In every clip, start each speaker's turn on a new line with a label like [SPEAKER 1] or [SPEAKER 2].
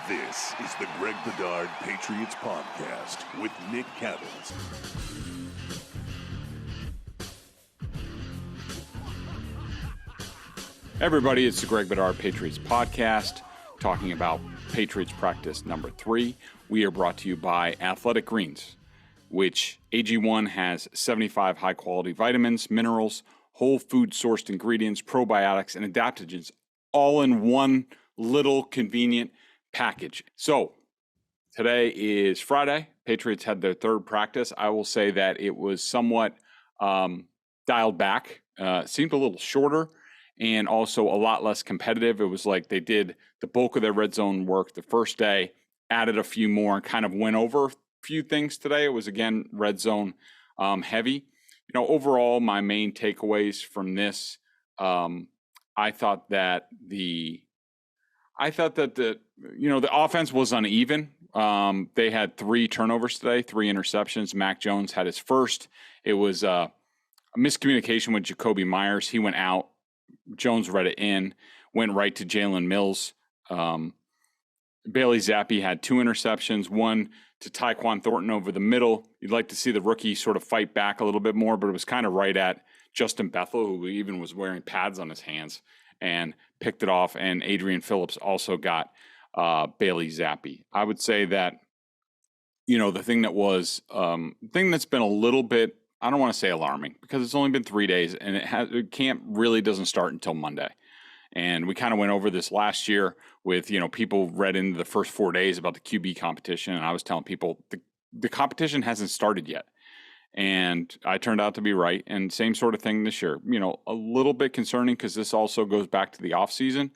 [SPEAKER 1] This is the Greg Bedard Patriots Podcast with Nick Cavins.
[SPEAKER 2] Everybody, it's the Greg Bedard Patriots Podcast, talking about Patriots practice number 3. We are brought to you by Athletic Greens, which AG1 has 75 high-quality vitamins, minerals, whole food-sourced ingredients, probiotics, and adaptogens, all in one little convenient package. So today is Friday. Patriots had their third practice. I will say that it was somewhat dialed back, seemed a little shorter, and also a lot less competitive. It was like they did the bulk of their red zone work the first day, added a few more, and kind of went over a few things today. It was, again, red zone heavy. Overall, my main takeaways from this, I thought that the offense was uneven. They had 3 turnovers today, 3 interceptions. Mac Jones had his first. It was a miscommunication with Jacoby Myers. He went out. Jones read it in, went right to Jalen Mills. Bailey Zappi had 2 interceptions, one to Tyquan Thornton over the middle. You'd like to see the rookie sort of fight back a little bit more, but it was kind of right at Justin Bethel, who even was wearing pads on his hands, and picked it off. And Adrian Phillips also got Bailey Zappi. I would say that, the thing that's been a little bit, I don't want to say alarming, because it's only been 3 days, and camp really doesn't start until Monday. And we kind of went over this last year with, people read into the first 4 days about the QB competition. And I was telling people the competition hasn't started yet. And I turned out to be right. And same sort of thing this year, a little bit concerning because this also goes back to the offseason.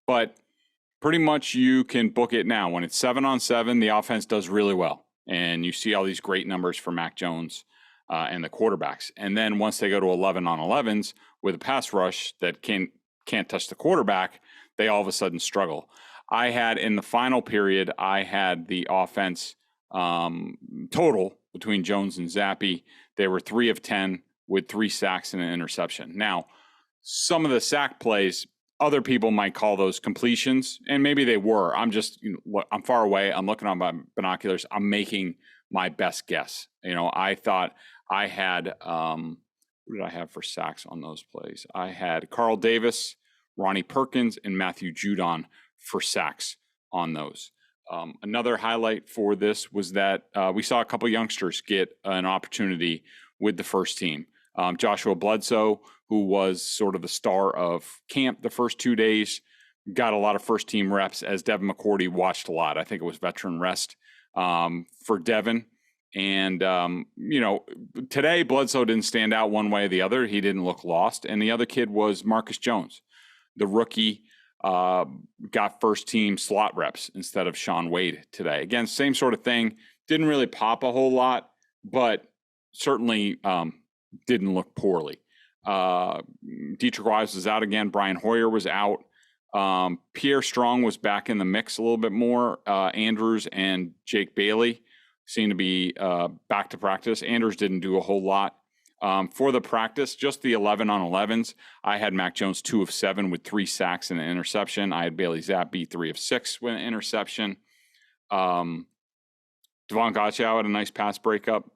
[SPEAKER 2] But pretty much you can book it now. When it's 7-on-7, the offense does really well. And you see all these great numbers for Mac Jones and the quarterbacks. And then once they go to 11-on-11s with a pass rush that can't touch the quarterback, they all of a sudden struggle. I had, in the final period, the offense total between Jones and Zappi. They were 3 of 10 with 3 sacks and an interception. Now, some of the sack plays, other people might call those completions, and maybe they were. I'm just, I'm far away. I'm looking on my binoculars. I'm making my best guess. I thought I had, what did I have for sacks on those plays? I had Carl Davis, Ronnie Perkins, and Matthew Judon for sacks on those. Another highlight for this was that we saw a couple youngsters get an opportunity with the first team. Joshua Bledsoe, who was sort of the star of camp the first 2 days, got a lot of first team reps as Devin McCourty watched a lot. I think it was veteran rest for Devin. And, today Bledsoe didn't stand out one way or the other. He didn't look lost. And the other kid was Marcus Jones. The rookie got first team slot reps instead of Sean Wade today. Again, same sort of thing. Didn't really pop a whole lot, but certainly didn't look poorly. Dietrich Wise was out again. Brian Hoyer was out. Pierre Strong was back in the mix a little bit more. Andrews and Jake Bailey seemed to be back to practice. Andrews didn't do a whole lot. For the practice, just the 11-on-11s, I had Mac Jones 2 of 7 with 3 sacks and an interception. I had Bailey Zappi 3 of 6 with an interception. Devon Gotchow had a nice pass breakup.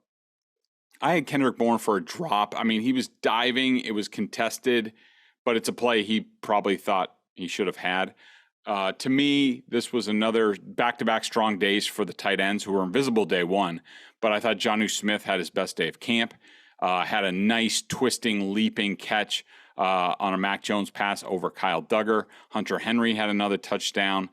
[SPEAKER 2] I had Kendrick Bourne for a drop. I mean, he was diving. It was contested, but it's a play he probably thought he should have had. To me, this was another back-to-back strong days for the tight ends who were invisible day 1, but I thought Jonnu Smith had his best day of camp. Had a nice twisting, leaping catch on a Mac Jones pass over Kyle Duggar. Hunter Henry had another touchdown.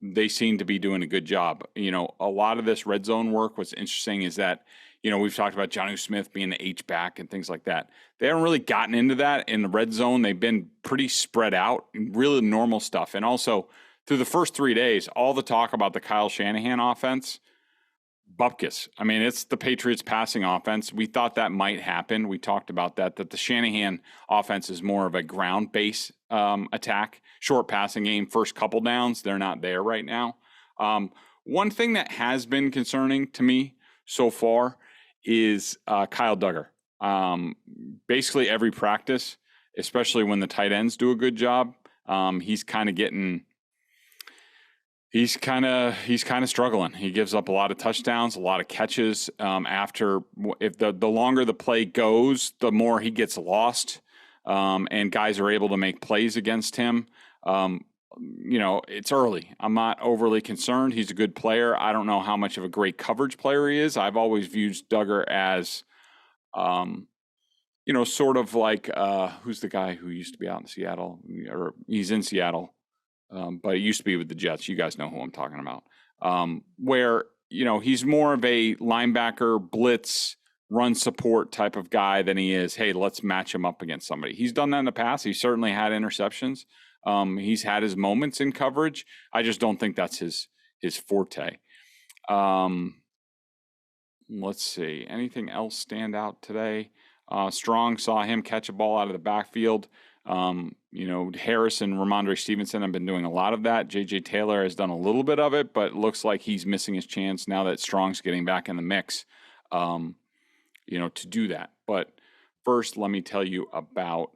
[SPEAKER 2] They seem to be doing a good job. A lot of this red zone work, what's interesting is that, we've talked about Jonnu Smith being the H-back and things like that. They haven't really gotten into that in the red zone. They've been pretty spread out, really normal stuff. And also, through the first 3 days, all the talk about the Kyle Shanahan offense, bupkis. I mean, it's the Patriots passing offense. We thought that might happen. We talked about that the Shanahan offense is more of a ground-based attack, short passing game, first couple downs. They're not there right now. One thing that has been concerning to me so far is Kyle Duggar. Basically every practice, especially when the tight ends do a good job, he's kind of getting He's kind of struggling. He gives up a lot of touchdowns, a lot of catches. If the longer the play goes, the more he gets lost, and guys are able to make plays against him. It's early. I'm not overly concerned. He's a good player. I don't know how much of a great coverage player he is. I've always viewed Duggar as, sort of like who's the guy who used to be out in Seattle, or he's in Seattle. But it used to be with the Jets. You guys know who I'm talking about. Where, he's more of a linebacker, blitz, run support type of guy than he is, hey, let's match him up against somebody. He's done that in the past. He certainly had interceptions. He's had his moments in coverage. I just don't think that's his forte. Let's see. Anything else stand out today? Strong, saw him catch a ball out of the backfield. Harris and Ramondre Stevenson have been doing a lot of that. J.J. Taylor has done a little bit of it, but looks like he's missing his chance now that Strong's getting back in the mix, to do that. But first, let me tell you about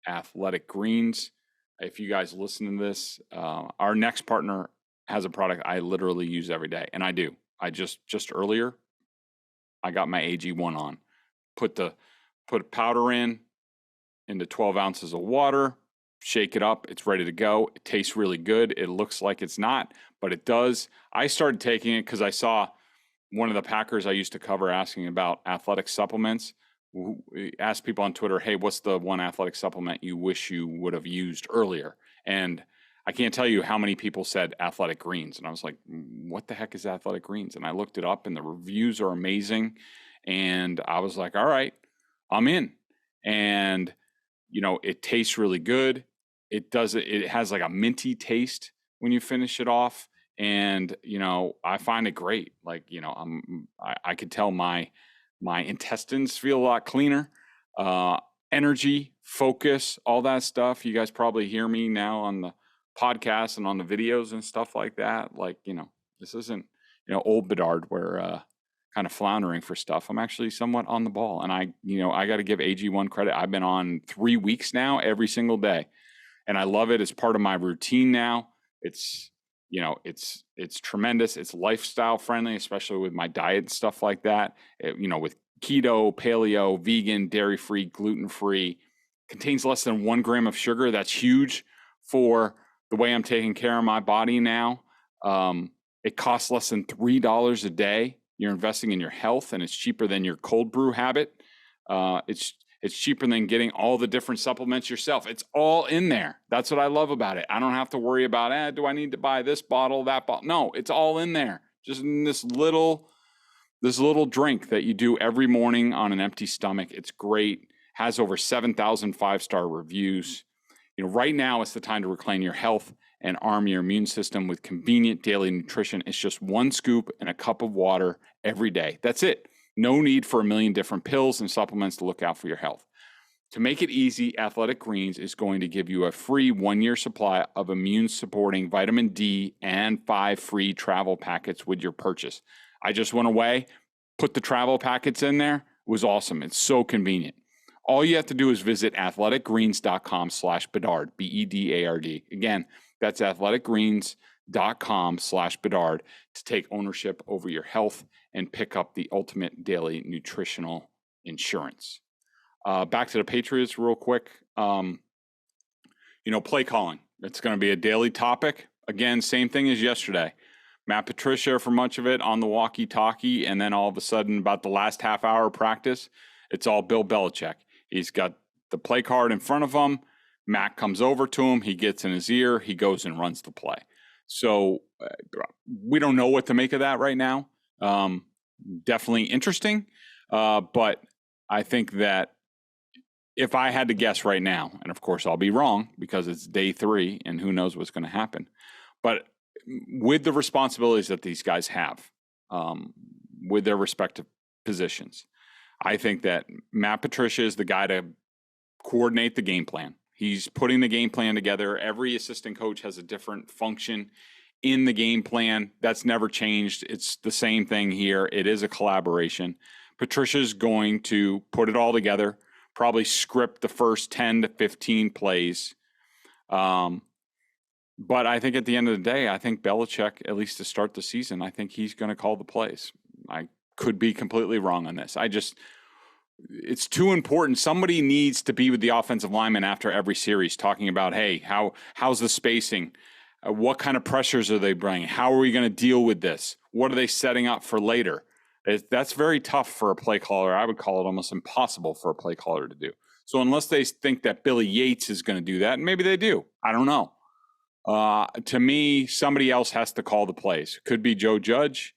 [SPEAKER 2] Athletic Greens. If you guys listen to this, our next partner has a product I literally use every day, and I do. I just earlier, I got my AG1 on. Put powder into 12 ounces of water, shake it up. It's ready to go. It tastes really good. It looks like it's not, but it does. I started taking it because I saw one of the Packers I used to cover asking about athletic supplements. Asked people on Twitter, hey, what's the one athletic supplement you wish you would have used earlier? And I can't tell you how many people said Athletic Greens. And I was like, what the heck is Athletic Greens? And I looked it up, and the reviews are amazing. And I was like, all right, I'm in. And it tastes really good. It has like a minty taste when you finish it off. And, I find it great. Like, I could tell my intestines feel a lot cleaner, energy, focus, all that stuff. You guys probably hear me now on the podcast and on the videos and stuff like that. Like, this isn't, old Bedard where, kind of floundering for stuff. I'm actually somewhat on the ball, and I got to give AG1 credit. I've been on 3 weeks now, every single day, and I love it. It's part of my routine now. It's tremendous. It's lifestyle friendly, especially with my diet and stuff like that. With keto, paleo, vegan, dairy free, gluten free, contains less than 1 gram of sugar. That's huge for the way I'm taking care of my body now. It costs less than $3 a day. You're investing in your health, and it's cheaper than your cold brew habit. It's cheaper than getting all the different supplements yourself. It's all in there. That's what I love about it. I don't have to worry about, do I need to buy this bottle, that bottle? No, it's all in there. Just in this little drink that you do every morning on an empty stomach. It's great. Has over 7,000 5-star reviews. Right now is the time to reclaim your health and arm your immune system with convenient daily nutrition. It's just 1 scoop and a cup of water every day. That's it. No need for a million different pills and supplements to look out for your health. To make it easy, Athletic Greens is going to give you a free 1-year supply of immune-supporting vitamin D and 5 free travel packets with your purchase. I just went away, put the travel packets in there. It was awesome. It's so convenient. All you have to do is visit athleticgreens.com/Bedard, Bedard. Again, that's athleticgreens.com/Bedard to take ownership over your health and pick up the ultimate daily nutritional insurance. Back to the Patriots real quick. Play calling. It's going to be a daily topic. Again, same thing as yesterday. Matt Patricia for much of it on the walkie-talkie, and then all of a sudden about the last half hour of practice, it's all Bill Belichick. He's got the play card in front of him. Matt comes over to him. He gets in his ear. He goes and runs the play. So we don't know what to make of that right now. Definitely interesting. But I think that if I had to guess right now, and of course I'll be wrong because it's day 3 and who knows what's going to happen. But with the responsibilities that these guys have with their respective positions, I think that Matt Patricia is the guy to coordinate the game plan. He's putting the game plan together. Every assistant coach has a different function in the game plan. That's never changed. It's the same thing here. It is a collaboration. Patricia's going to put it all together, probably script the first 10 to 15 plays, But I think at the end of the day, I think Belichick, at least to start the season, I think he's going to call the plays. I could be completely wrong on this. It's too important. Somebody needs to be with the offensive lineman after every series talking about, hey, how's the spacing? What kind of pressures are they bringing? How are we going to deal with this? What are they setting up for later? That's very tough for a play caller. I would call it almost impossible for a play caller to do. So unless they think that Billy Yates is going to do that, and maybe they do, I don't know. To me, somebody else has to call the plays. Could be Joe Judge.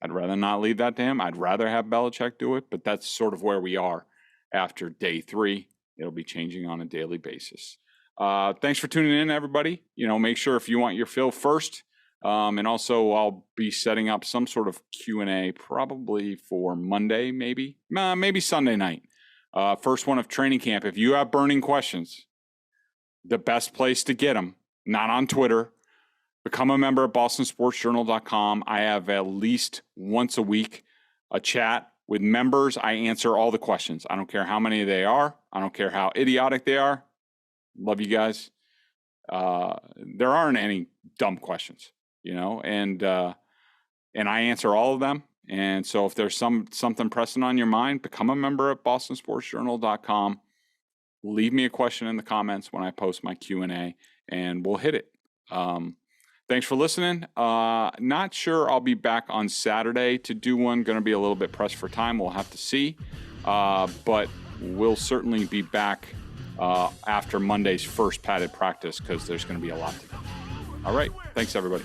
[SPEAKER 2] I'd rather not leave that to him. I'd rather have Belichick do it, but that's sort of where we are after day 3. It'll be changing on a daily basis. Thanks for tuning in, everybody. Make sure if you want your fill first. And also I'll be setting up some sort of Q&A probably for Monday, maybe Sunday night. First one of training camp. If you have burning questions, the best place to get them, not on Twitter, become a member at bostonsportsjournal.com. I have at least once a week a chat with members. I answer all the questions. I don't care how many they are. I don't care how idiotic they are. Love you guys. There aren't any dumb questions, and I answer all of them. And so if there's something pressing on your mind, become a member at bostonsportsjournal.com. Leave me a question in the comments when I post my Q&A, and we'll hit it. Thanks for listening. Not sure I'll be back on Saturday to do one. Going to be a little bit pressed for time. We'll have to see. But we'll certainly be back after Monday's first padded practice because there's going to be a lot to do. All right. Thanks, everybody.